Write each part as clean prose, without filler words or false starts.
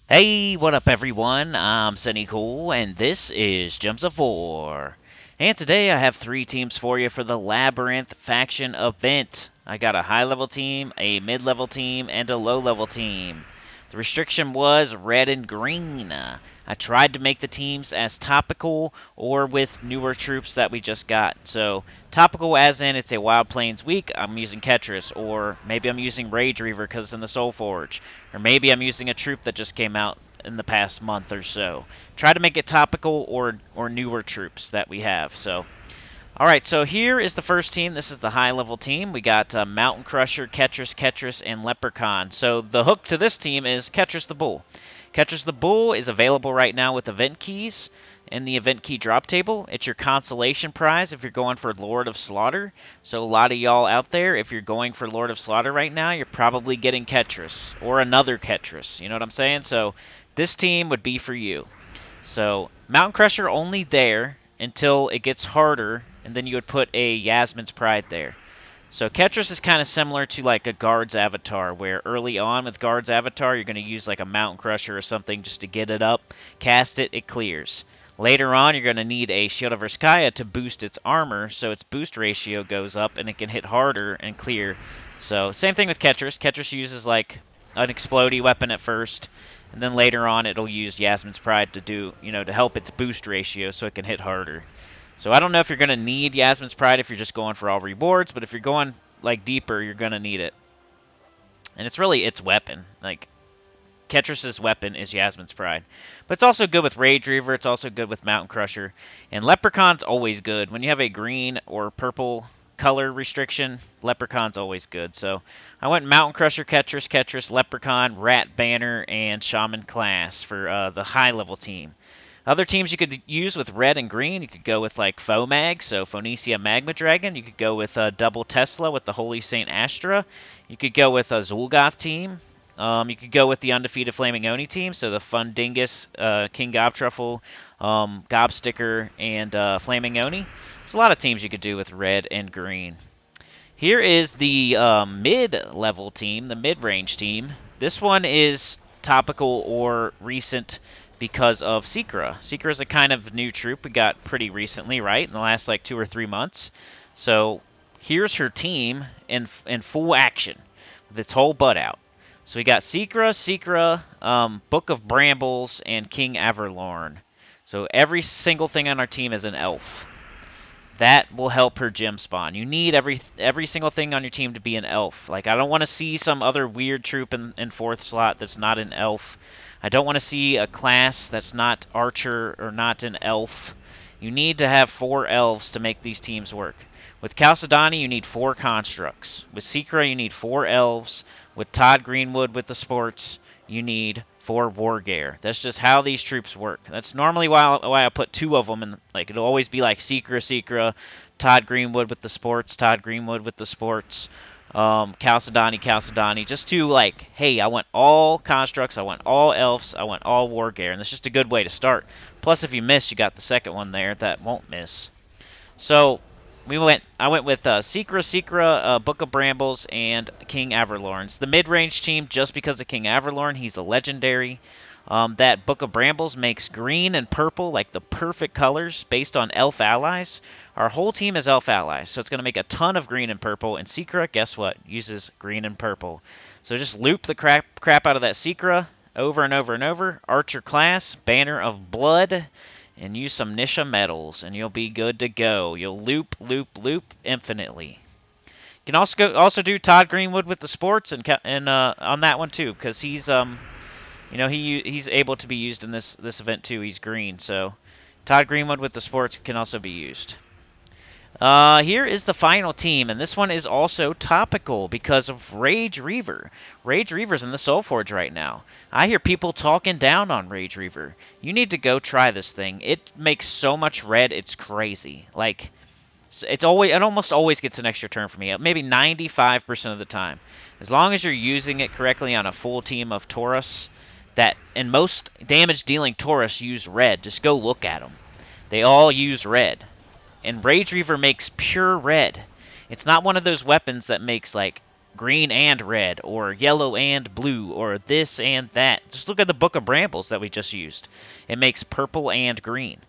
Hey, what up, everyone? I'm Sinnycool, and this is Gems of War. And today I have three teams for you for the Labyrinth faction event. I got a high-level team, a mid-level team, and a low-level team. The restriction was red and green. I tried to make the teams as topical or with newer troops that we just got. So, topical as in it's a Wild Plains week, I'm using Ketras, or maybe I'm using ragereaver because it's in the soulforge, or maybe I'm using a troop that just came out in the past month or so. Try to make it topical or newer troops that we have. So, all right, so here is the first team. This is the high-level team. We got Mountain Crusher, Ketras, and Leprechaun. So the hook to this team is Ketras the Bull. Ketras the Bull is available right now with event keys in the event key drop table. It's your consolation prize if you're going for Lord of Slaughter. So a lot of y'all out there, if you're going for Lord of Slaughter right now, you're probably getting Ketras or another Ketras. You know what I'm saying? So this team would be for you. So Mountain Crusher only there until it gets harder, and then you would put a Yasmin's Pride there. So Ketras is kind of similar to like a Guard's Avatar, where early on with Guard's Avatar, you're going to use like a Mountain Crusher or something just to get it up, cast it, it clears. Later on, you're going to need a Shield of Erskaya to boost its armor, so its boost ratio goes up and it can hit harder and clear. So same thing with Ketras. Ketras uses like an explodey weapon at first, and then later on it'll use Yasmin's Pride to do, to help its boost ratio so it can hit harder. So I don't know if you're going to need Yasmin's Pride if you're just going for all rewards, but if you're going like deeper, you're going to need it. And it's really its weapon. Like Ketras's weapon is Yasmin's Pride. But it's also good with ragereaver, it's also good with Mountain Crusher, and Leprechaun's always good. When you have a green or purple color restriction, Leprechaun's always good. So I went Mountain Crusher, Ketras, Leprechaun, Rat Banner, and Shaman class for the high level team. Other teams you could use with red and green, you could go with like Fomag, so Phoenicia Magma Dragon. You could go with Double Tesla with the Holy Saint Astra. You could go with a Zul'Goth team. You could go with the Undefeated Flaming Oni team, so the Fundingus, King Gobtruffle, Gobsticker, and Flaming Oni. There's a lot of teams you could do with red and green. Here is the mid-level team, the mid-range team. This one is topical or recent because of Secra. Secra is a kind of new troop we got pretty recently, right? In the last like 2 or 3 months. So here's her team in full action with its whole butt out. So we got Secra, Book of Brambles, and King Averlorn. So every single thing on our team is an elf. That will help her gem spawn. You need every single thing on your team to be an elf. Like, I don't want to see some other weird troop in 4th slot that's not an elf. I don't want to see a class that's not archer or not an elf. You need to have 4 elves to make these teams work. With Chalcedony, you need 4 constructs. With Secra, you need 4 elves. With Todd Greenwood with the sports, you need 4 Wargear. That's just how these troops work. That's normally why I put 2 of them in. Like, it'll always be like Secra, Todd Greenwood with the sports, Chalcedony, just to like, hey, I want all constructs, I want all elves, I want all Wargear, and that's just a good way to start. Plus, if you miss, you got the second one there that won't miss. So I went with Secra, Book of Brambles, and King Averlorn. It's the mid-range team just because of King Averlorn. He's a legendary. That Book of Brambles makes green and purple like the perfect colors based on elf allies. Our whole team is elf allies, so it's going to make a ton of green and purple. And Secra, guess what? Uses green and purple. So just loop the crap out of that Secra over and over and over. Archer class, Banner of Blood, and use some Nisha metals, and you'll be good to go. You'll loop infinitely. You can also do Todd Greenwood with the sports and on that one too, because he's he's able to be used in this event too. He's green, so Todd Greenwood with the sports can also be used. Here is the final team, and this one is also topical because of ragereaver. Ragereaver's in the soulforge right now. I hear people talking down on ragereaver. You need to go try this thing. It makes so much red, it's crazy. Like, it almost always gets an extra turn for me. Maybe 95% of the time. As long as you're using it correctly on a full team of Taurus, and most damage-dealing Taurus use red. Just go look at them. They all use red. And ragereaver makes pure red. It's not one of those weapons that makes like green and red, or yellow and blue, or this and that. Just look at the Book of Brambles that we just used. It makes purple and green.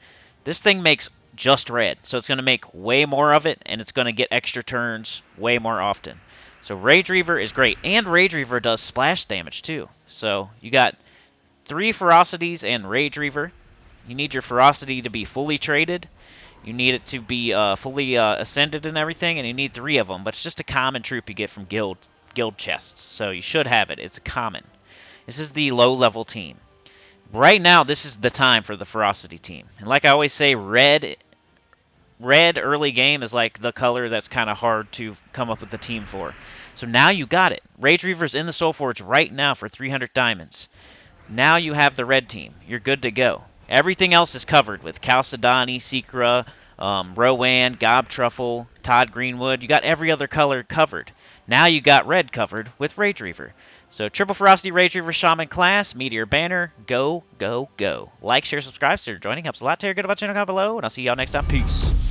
This thing makes just red, so it's going to make way more of it, and it's going to get extra turns way more often. So ragereaver is great, and ragereaver does splash damage too. So you got 3 ferocities and ragereaver. You need your ferocity to be fully traded. You need it to be fully ascended and everything, and you need 3 of them. But it's just a common troop you get from guild chests, so you should have it. It's a common. This is the low-level team. Right now, this is the time for the ferocity team. And like I always say, red early game is like the color that's kind of hard to come up with a team for. So now you got it. Ragereaver's in the soulforge right now for 300 diamonds. Now you have the red team. You're good to go. Everything else is covered with Chalcedony, Secra, Rowan, Gobtruffle, Todd Greenwood. You got every other color covered. Now you got red covered with ragereaver. So triple ferocity ragereaver shaman class, meteor banner, go, go, go. Like, share, subscribe, so you're joining. Helps a lot. Tell your good about channel down below, and I'll see y'all next time. Peace.